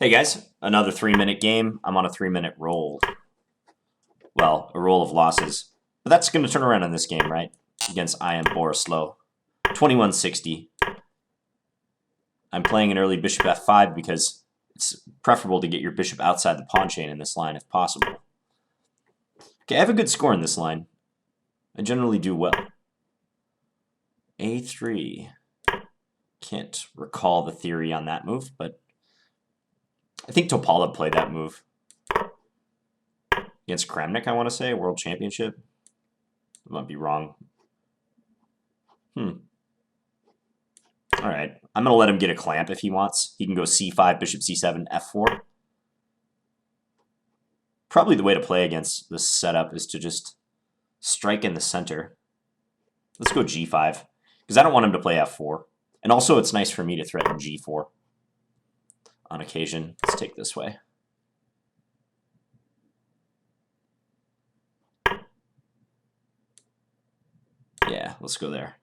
Hey guys, another 3-minute game. I'm on a 3-minute roll. Well, a roll of losses. But that's going to turn around in this game, right? Against I am Borislow. 2160. I'm playing an early bishop f5 because it's preferable to get your bishop outside the pawn chain in this line if possible. Okay, I have a good score in this line. I generally do well. A3. Can't recall the theory on that move, but I think Topalov played that move. Against Kramnik, I want to say, World Championship. I might be wrong. Alright, I'm going to let him get a clamp if he wants. He can go c5, bishop c7, f4. Probably the way to play against this setup is to just strike in the center. Let's go g5, because I don't want him to play f4. And also it's nice for me to threaten g4 on occasion. Let's take this way. Yeah, let's go there.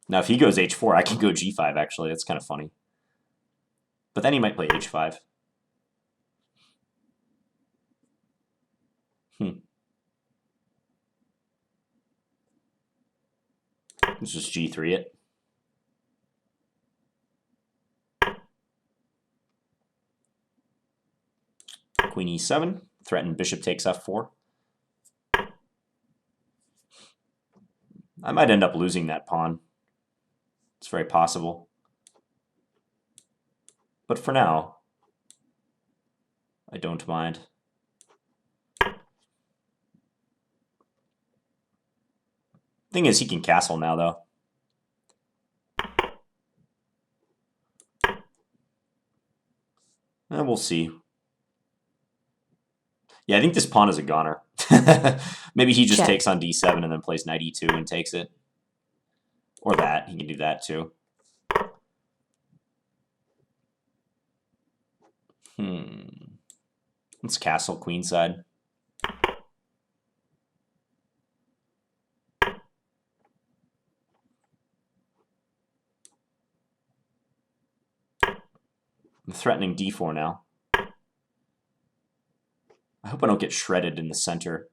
Now, if he goes h4, I can go g5, actually. That's kind of funny. But then he might play h5. Let's just g3 it. Queen e7. Threaten bishop takes f4. I might end up losing that pawn. It's very possible. But for now, I don't mind. Thing is, he can castle now, though. We'll see. Yeah, I think this pawn is a goner. Maybe he just takes on d7 and then plays knight e2 and takes it. Or that. He can do that, too. Let's castle queenside. I'm threatening d4 now. I hope I don't get shredded in the center.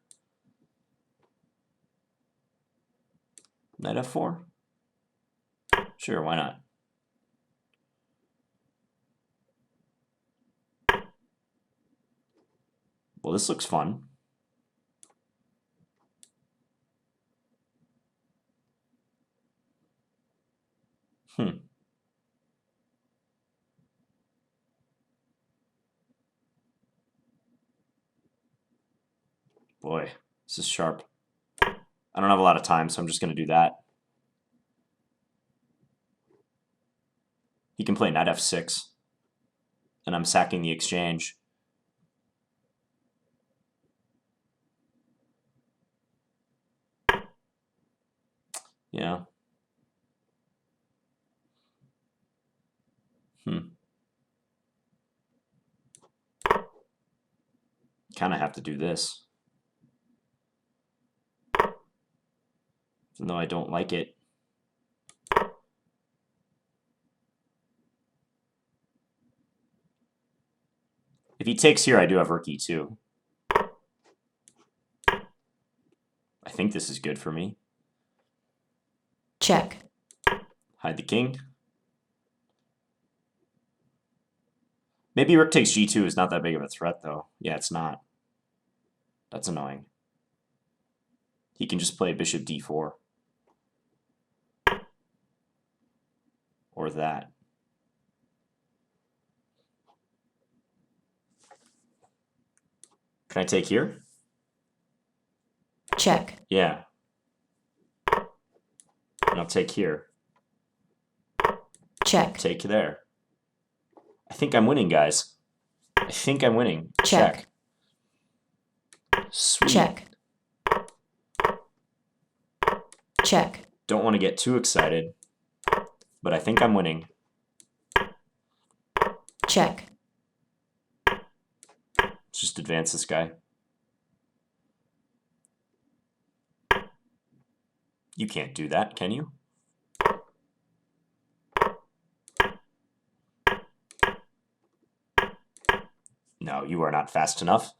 Knight f4? Sure, why not? Well, this looks fun. Boy, this is sharp. I don't have a lot of time, so I'm just going to do that. He can play knight f6, and I'm sacking the exchange. Yeah. Kind of have to do this. Even though I don't like it. If he takes here, I do have rook e2. I think this is good for me. Check. Hide the king. Maybe rook takes g2 is not that big of a threat, though. Yeah, it's not. That's annoying. He can just play bishop d4. Or that. Can I take here? Check. Yeah. And I'll take here. Check. Take there. I think I'm winning, guys. I think I'm winning. Check. Sweet. Check. Check. Don't want to get too excited, but I think I'm winning. Check. Let's just advance this guy. You can't do that, can you? No, you are not fast enough.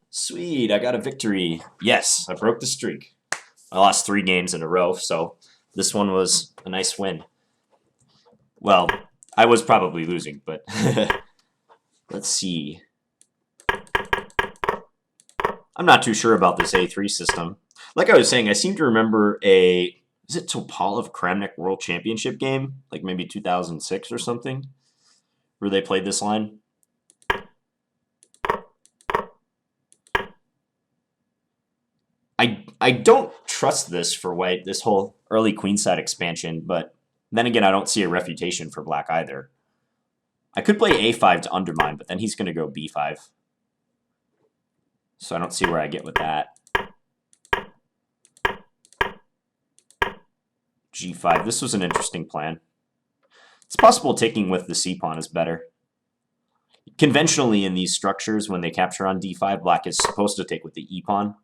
Sweet, I got a victory. Yes, I broke the streak. I lost 3 games in a row, so this one was a nice win. Well, I was probably losing, but let's see. I'm not too sure about this A3 system. Like I was saying, I seem to remember is it Topalov Kramnik World Championship game? Like maybe 2006 or something? Where they played this line? I don't trust this for white, this whole early queenside expansion, but then again, I don't see a refutation for black either. I could play a5 to undermine, but then he's going to go b5. So I don't see where I get with that. g5. This was an interesting plan. It's possible taking with the c-pawn is better. Conventionally in these structures, when they capture on d5, black is supposed to take with the e-pawn.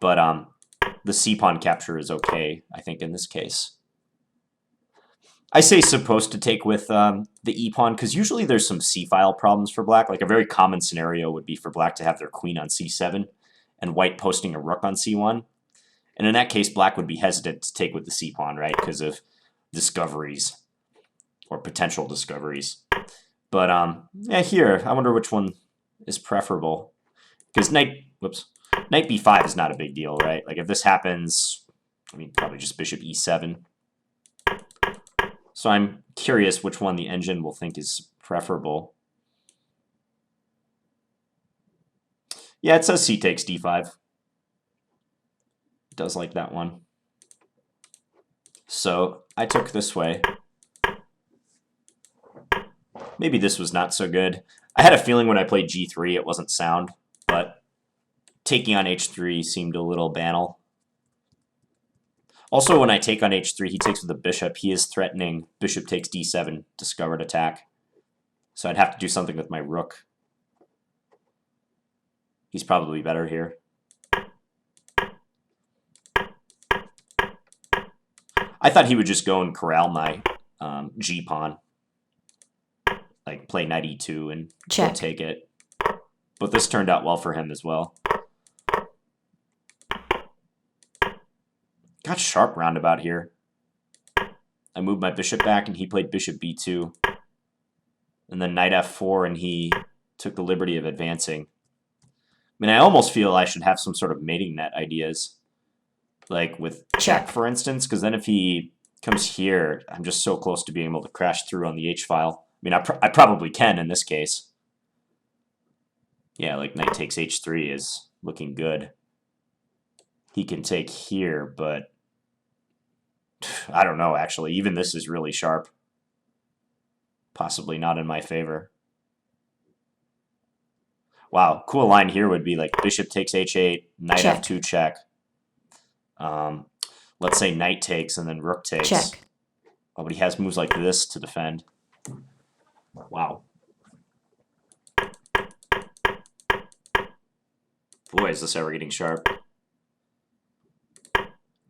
But the c-pawn capture is okay, I think, in this case. I say supposed to take with the e-pawn because usually there's some c-file problems for black. Like a very common scenario would be for black to have their queen on c7 and white posting a rook on c1. And in that case, black would be hesitant to take with the c-pawn, right? Because of discoveries or potential discoveries. But yeah, here, I wonder which one is preferable. Because knight b5 is not a big deal, right? Like if this happens, I mean, probably just bishop e7. So I'm curious which one the engine will think is preferable. Yeah, it says c takes d5. It does like that one. So I took this way. Maybe this was not so good. I had a feeling when I played g3 it wasn't sound, but taking on h3 seemed a little banal. Also, when I take on h3, he takes with the bishop. He is threatening bishop takes d7, discovered attack. So I'd have to do something with my rook. He's probably better here. I thought he would just go and corral my g-pawn. Like play knight e2 and go take it. But this turned out well for him as well. Got sharp roundabout here. I moved my bishop back and he played bishop b2. And then knight f4 and he took the liberty of advancing. I mean, I almost feel I should have some sort of mating net ideas. Like with check, for instance, because then if he comes here, I'm just so close to being able to crash through on the h-file. I mean, I probably can in this case. Yeah, like knight takes h3 is looking good. He can take here, but I don't know, actually. Even this is really sharp. Possibly not in my favor. Wow, cool line here would be like bishop takes h8, knight f2 check. Let's say knight takes and then rook takes. Check. Oh, but he has moves like this to defend. Wow. Boy, is this ever getting sharp.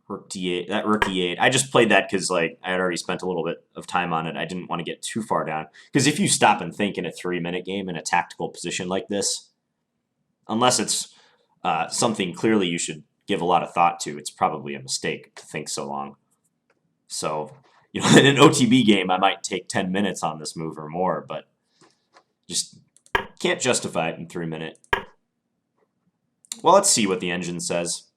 Rook d8. That rook e8. I just played that because like I had already spent a little bit of time on it. I didn't want to get too far down. Because if you stop and think in a 3-minute game in a tactical position like this, unless it's something clearly you should give a lot of thought to, it's probably a mistake to think so long. So, you know, in an OTB game, I might take 10 minutes on this move or more, but just can't justify it in 3-minute. Well, let's see what the engine says.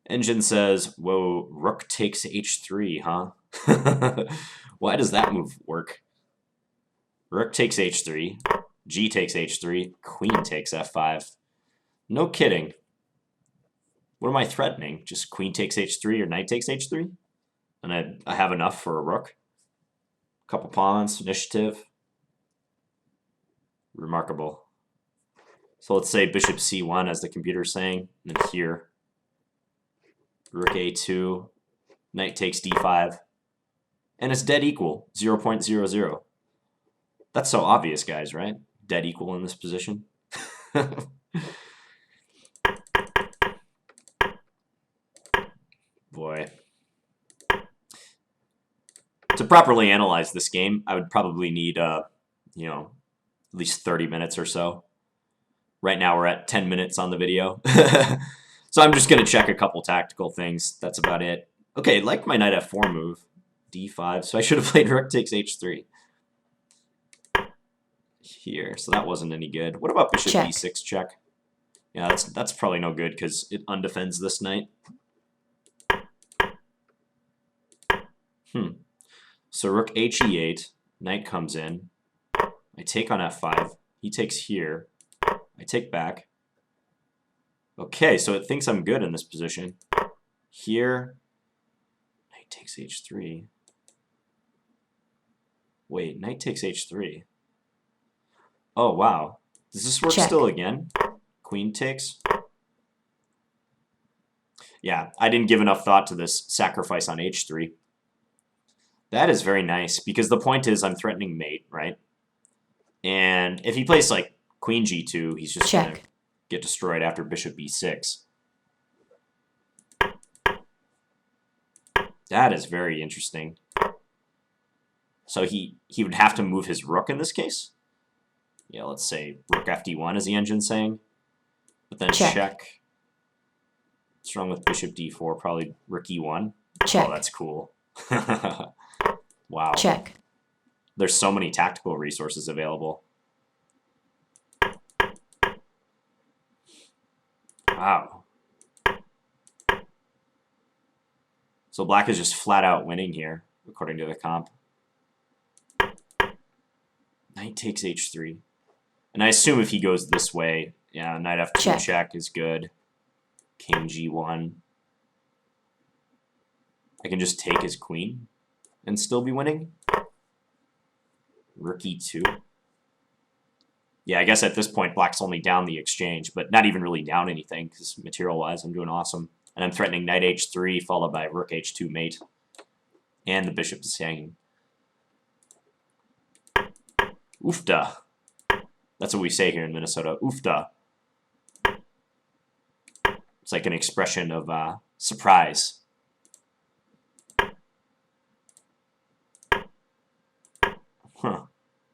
Engine says, whoa, rook takes h3, huh? Why does that move work? Rook takes h3, g takes h3, queen takes f5. No kidding. What am I threatening? Just queen takes h3 or knight takes h3? And I have enough for a rook? Couple pawns, initiative. Remarkable. So let's say bishop c1 as the computer's saying, and then here. Rook a2, knight takes d5. And it's dead equal, 0.00. That's so obvious, guys, right? Dead equal in this position. Boy. To properly analyze this game, I would probably need you know, at least 30 minutes or so. Right now we're at 10 minutes on the video. So I'm just going to check a couple tactical things. That's about it. Okay, like my knight f4 move, d5. So I should have played rook takes h3 here. So that wasn't any good. What about bishop Check. e6 check? Yeah, that's probably no good because it undefends this knight. So rook h e8, knight comes in. I take on f5. He takes here. I take back. Okay, so it thinks I'm good in this position. Here, knight takes h3. Wait, knight takes h3. Oh, wow. Does this work Check. still again? Queen takes. Yeah, I didn't give enough thought to this sacrifice on h3. That is very nice, because the point is I'm threatening mate, right? And if he plays, like, queen g2, he's just going to get destroyed after bishop b6. That is very interesting. So he would have to move his rook in this case? Yeah, let's say rook fd1 is the engine saying. But then check. What's wrong with bishop d4? Probably rook e1. Check. Oh, that's cool. Wow. Check. There's so many tactical resources available. Wow. So black is just flat out winning here, according to the comp. Knight takes h3. And I assume if he goes this way, yeah, knight f2 check is good. King g1. I can just take his queen and still be winning. Rook e2. Yeah, I guess at this point, black's only down the exchange, but not even really down anything, because material-wise, I'm doing awesome. And I'm threatening knight h3, followed by rook h2 mate. And the bishop is hanging. Oofda. That's what we say here in Minnesota. Oofda. It's like an expression of surprise. Huh.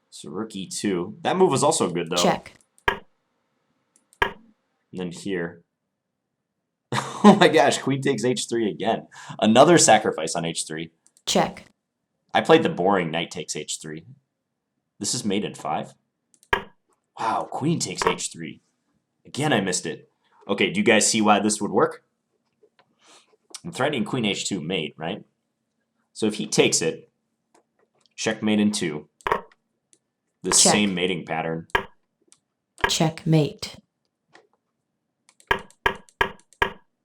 So rook e2. That move was also good, though. Check. And then here. Oh my gosh, queen takes h3 again. Another sacrifice on h3. Check. I played the boring knight takes h3. This is mate in 5. Wow, queen takes h3. Again, I missed it. Okay, do you guys see why this would work? I'm threatening queen h2 mate, right? So if he takes it, checkmate in 2. This same mating pattern. Checkmate.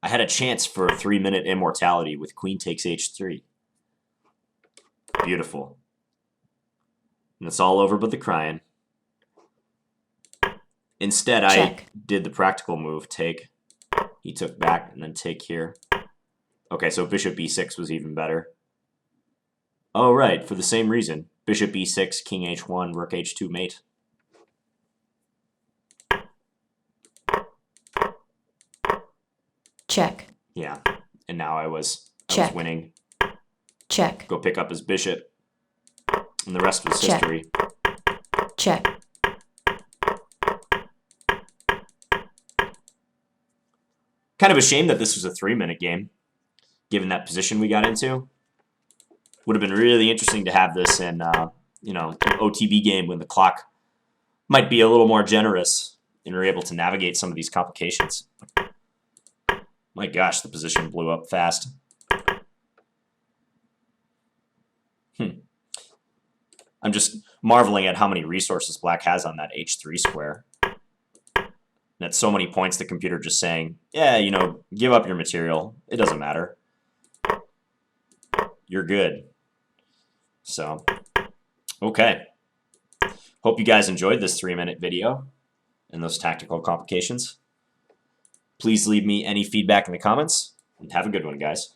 I had a chance for a 3-minute immortality with queen takes h3. Beautiful. And it's all over but the crying. Instead, I did the practical move, take. He took back, and then take here. Okay, so bishop b6 was even better. Oh, right, for the same reason. Bishop e6, king h1, rook h2 mate. Check. Yeah, and now I was winning. Check. Go pick up his bishop. And the rest was history. Check. Kind of a shame that this was a 3-minute game, given that position we got into. Would have been really interesting to have this in, you know, an OTB game when the clock might be a little more generous and we're able to navigate some of these complications. My gosh, the position blew up fast. I'm just marveling at how many resources black has on that h3 square. And at so many points, the computer just saying, yeah, you know, give up your material. It doesn't matter. You're good. So, okay. Hope you guys enjoyed this 3-minute video and those tactical complications. Please leave me any feedback in the comments, and have a good one, guys.